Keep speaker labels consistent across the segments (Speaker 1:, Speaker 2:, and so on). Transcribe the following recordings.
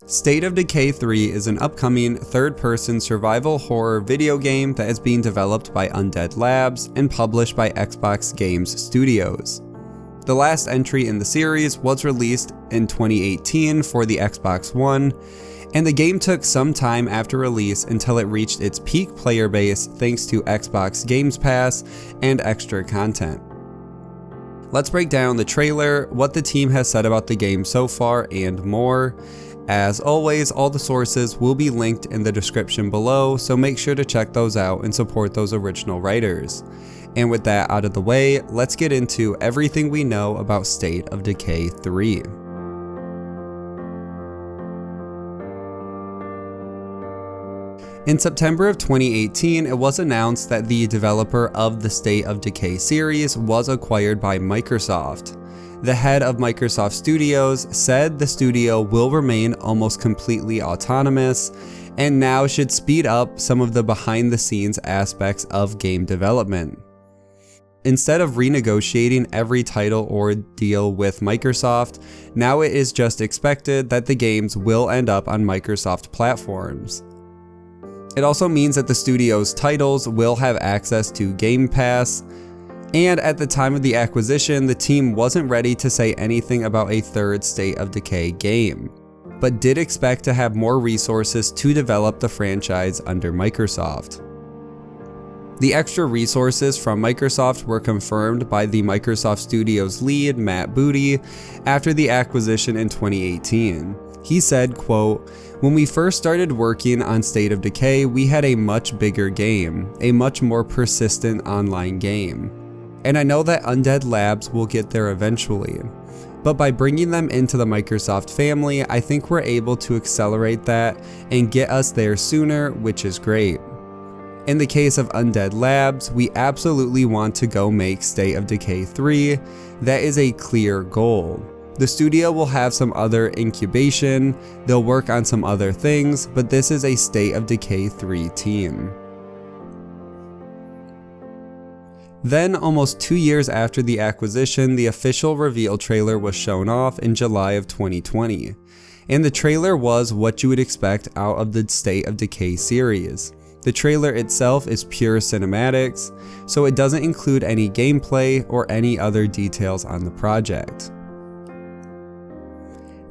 Speaker 1: State of Decay 3 is an upcoming third-person survival horror video game that is being developed by Undead Labs and published by Xbox Games Studios. The last entry in the series was released in 2018 for the Xbox One, and the game took some time after release until it reached its peak player base thanks to Xbox Games Pass and extra content. Let's break down the trailer, what the team has said about the game so far, and more. As always, all the sources will be linked in the description below, so make sure to check those out and support those original writers. And with that out of the way, let's get into everything we know about State of Decay 3. In September of 2018, it was announced that the developer of the State of Decay series was acquired by Microsoft. The head of Microsoft Studios said the studio will remain almost completely autonomous and now should speed up some of the behind-the-scenes aspects of game development. Instead of renegotiating every title or deal with Microsoft, now it is just expected that the games will end up on Microsoft platforms. It also means that the studio's titles will have access to Game Pass, and at the time of the acquisition, the team wasn't ready to say anything about a third State of Decay game, but did expect to have more resources to develop the franchise under Microsoft. The extra resources from Microsoft were confirmed by the Microsoft Studios lead, Matt Booty, after the acquisition in 2018. He said, quote, "When we first started working on State of Decay, we had a much bigger game, a much more persistent online game. And I know that Undead Labs will get there eventually. But by bringing them into the Microsoft family, I think we're able to accelerate that and get us there sooner, which is great. In the case of Undead Labs, we absolutely want to go make State of Decay 3. That is a clear goal. The studio will have some other incubation, they'll work on some other things, but this is a State of Decay 3 team." Then, almost 2 years after the acquisition, the official reveal trailer was shown off in July of 2020. And the trailer was what you would expect out of the State of Decay series. The trailer itself is pure cinematics, so it doesn't include any gameplay or any other details on the project.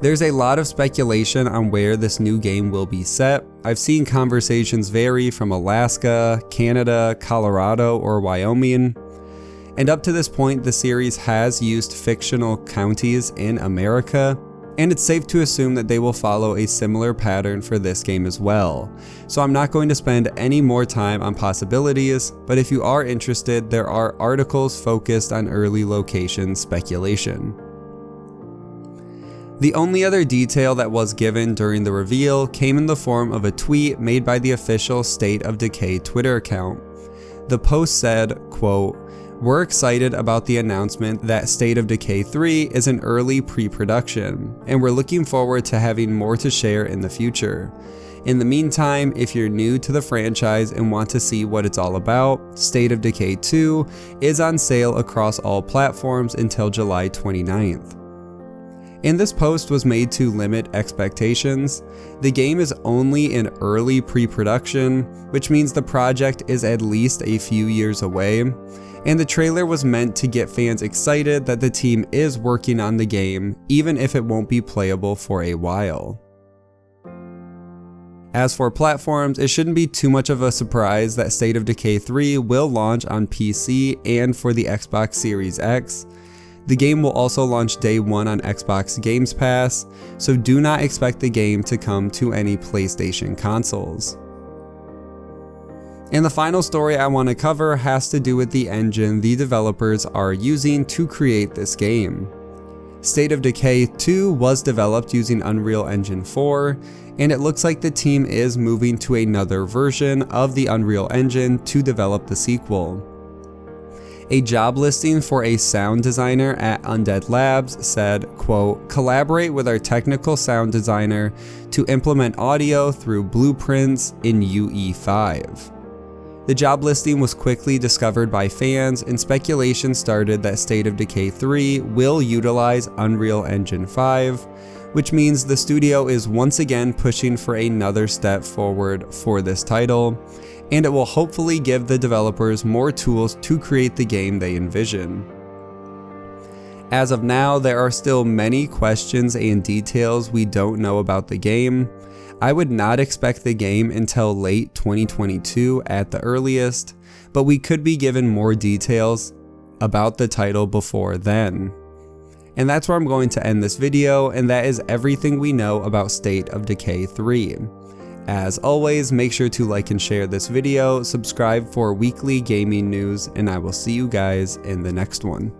Speaker 1: There's a lot of speculation on where this new game will be set. I've seen conversations vary from Alaska, Canada, Colorado, or Wyoming. And up to this point, the series has used fictional counties in America, and it's safe to assume that they will follow a similar pattern for this game as well. So I'm not going to spend any more time on possibilities, but if you are interested, there are articles focused on early location speculation. The only other detail that was given during the reveal came in the form of a tweet made by the official State of Decay Twitter account. The post said, quote, "We're excited about the announcement that State of Decay 3 is in early pre-production, and we're looking forward to having more to share in the future. In the meantime, if you're new to the franchise and want to see what it's all about, State of Decay 2 is on sale across all platforms until July 29th. And this post was made to limit expectations. The game is only in early pre-production, which means the project is at least a few years away, and the trailer was meant to get fans excited that the team is working on the game, even if it won't be playable for a while. As for platforms, it shouldn't be too much of a surprise that State of Decay 3 will launch on PC and for the Xbox Series X. The game will also launch day one on Xbox Games Pass, so do not expect the game to come to any PlayStation consoles. And the final story I want to cover has to do with the engine the developers are using to create this game. State of Decay 2 was developed using Unreal Engine 4, and it looks like the team is moving to another version of the Unreal Engine to develop the sequel. A job listing for a sound designer at Undead Labs said, quote, "Collaborate with our technical sound designer to implement audio through blueprints in UE5. The job listing was quickly discovered by fans, and speculation started that State of Decay 3 will utilize Unreal Engine 5, which means the studio is once again pushing for another step forward for this title, and it will hopefully give the developers more tools to create the game they envision. As of now, there are still many questions and details we don't know about the game. I would not expect the game until late 2022 at the earliest, but we could be given more details about the title before then. And that's where I'm going to end this video, and that is everything we know about State of Decay 3. As always, make sure to like and share this video, subscribe for weekly gaming news, and I will see you guys in the next one.